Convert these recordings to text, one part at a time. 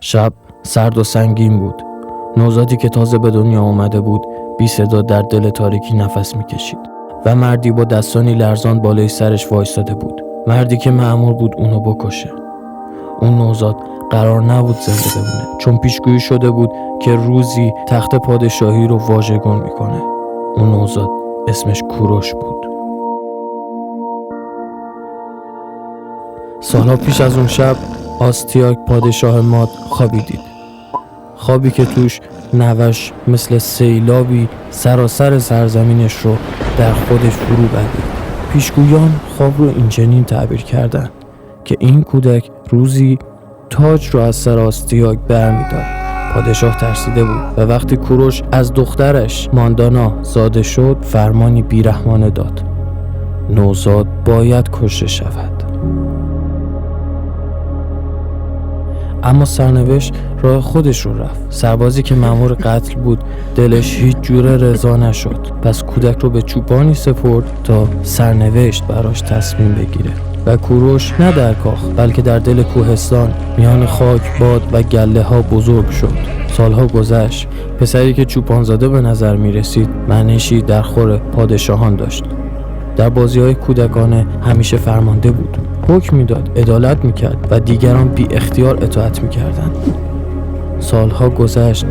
شب سرد و سنگین بود. نوزادی که تازه به دنیا آمده بود بی صدا در دل تاریکی نفس میکشید و مردی با دستانی لرزان بالای سرش وایستاده بود. مردی که مأمور بود اونو بکشه. اون نوزاد قرار نبود زنده بمونه، چون پیشگویی شده بود که روزی تخت پادشاهی رو واژگون میکنه. اون نوزاد اسمش کوروش بود. سالها پیش از اون شب آستیاک پادشاه ماد خوابی دید. خوابی که توش نوش مثل سیلابی سراسر سرزمینش رو در خودش فرو بردید. پیشگویان خواب رو اینچنین تعبیر کردن که این کودک روزی تاج رو از سر آستیاک برمی‌داد. پادشاه ترسیده بود و وقتی کوروش از دخترش ماندانا زاده شد فرمانی بیرحمانه داد: نوزاد باید کشته شود. اما سرنوشت راه خودش رو رفت. سربازی که مأمور قتل بود دلش هیچ جوره رضا نشد، پس کودک رو به چوپانی سپرد تا سرنوشت براش تصمیم بگیره. و کوروش نه در کاخ بلکه در دل کوهستان میان خاک، باد و گله ها بزرگ شد. سالها گذشت. پسری که چوپانزاده به نظر می رسید منشی در خور پادشاهان داشت. در بازی‌های کودکانه همیشه فرمانده بود، حکم میداد، عدالت میکرد و دیگران بی اختیار اطاعت میکردند. سالها گذشت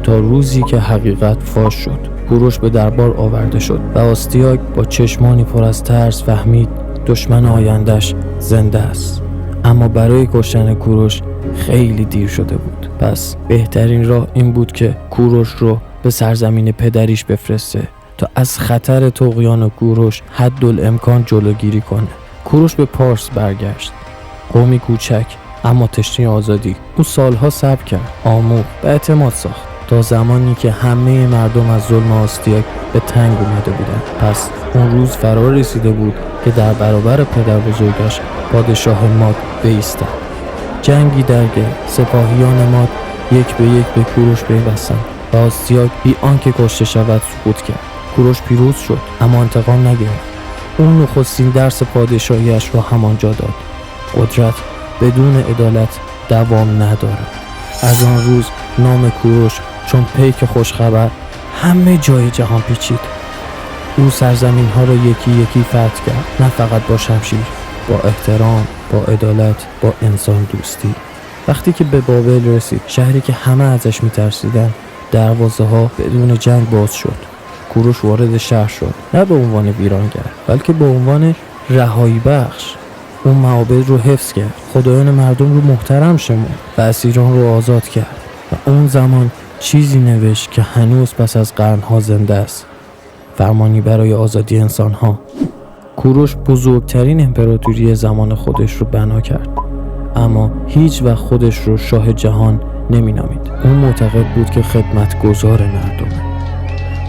تا روزی که حقیقت فاش شد. کوروش به دربار آورده شد و آستیاک با چشمانی پر از ترس فهمید دشمن آینده‌اش زنده است. اما برای کشتن کوروش خیلی دیر شده بود. پس بهترین راه این بود که کوروش رو به سرزمین پدریش بفرسته تا از خطر طغیان کوروش حدالامکان جلوگیری کنه. کوروش به پارس برگشت، قومی کوچک اما تشنه آزادی. او سالها صبر کرد، آموخت و اعتماد ساخت تا زمانی که همه مردم از ظلم آستیاک به تنگ اومده بودند. پس اون روز فرا رسیده بود که در برابر پدر بزرگش پادشاه ماد بایستد. جنگی درگه، سپاهیان ماد یک به یک به کوروش پیوستند و آستیاک بی آنکه کشته شود سقوط کرد. کوروش پیروز شد اما انتقام نگرفت. اون نخستین درس پادشاهیش رو همانجا داد: قدرت بدون عدالت دوام ندارد. از آن روز نام کوروش چون پیک خوشخبر همه جای جهان پیچید. او سرزمین ها را یکی یکی فتح کرد، نه فقط با شمشیر، با احترام، با عدالت، با انسان دوستی. وقتی که به بابل رسید، شهری که همه ازش میترسیدن، دروازه ها بدون جنگ باز شد. کوروش وارد شهر شد، نه به عنوان ویرانگر بلکه به عنوان رهایی بخش. اون معابد رو حفظ کرد، خدایان مردم رو محترم شمرد و اسیران رو آزاد کرد. و اون زمان چیزی نوشت که هنوز پس از قرنها زنده است: فرمانی برای آزادی انسانها. کوروش بزرگترین امپراتوری زمان خودش رو بنا کرد، اما هیچ وقت خودش رو شاه جهان نمی نامید. اون معتقد بود که خدمتگزار مردمه.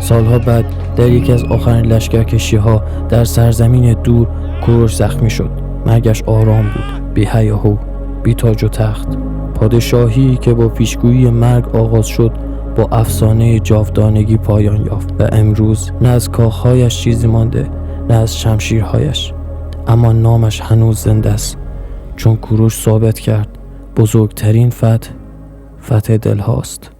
سالها بعد در یکی از آخرین لشکرکشی‌ها در سرزمین دور کوروش زخمی شد. مرگش آرام بود، بی هیاهو، بی تاج و تخت. پادشاهی که با پیشگویی مرگ آغاز شد با افسانه جاودانگی پایان یافت و امروز نه از کاخهایش چیزی مانده، نه از شمشیرهایش. اما نامش هنوز زنده است، چون کوروش ثابت کرد بزرگترین فتح دلهاست.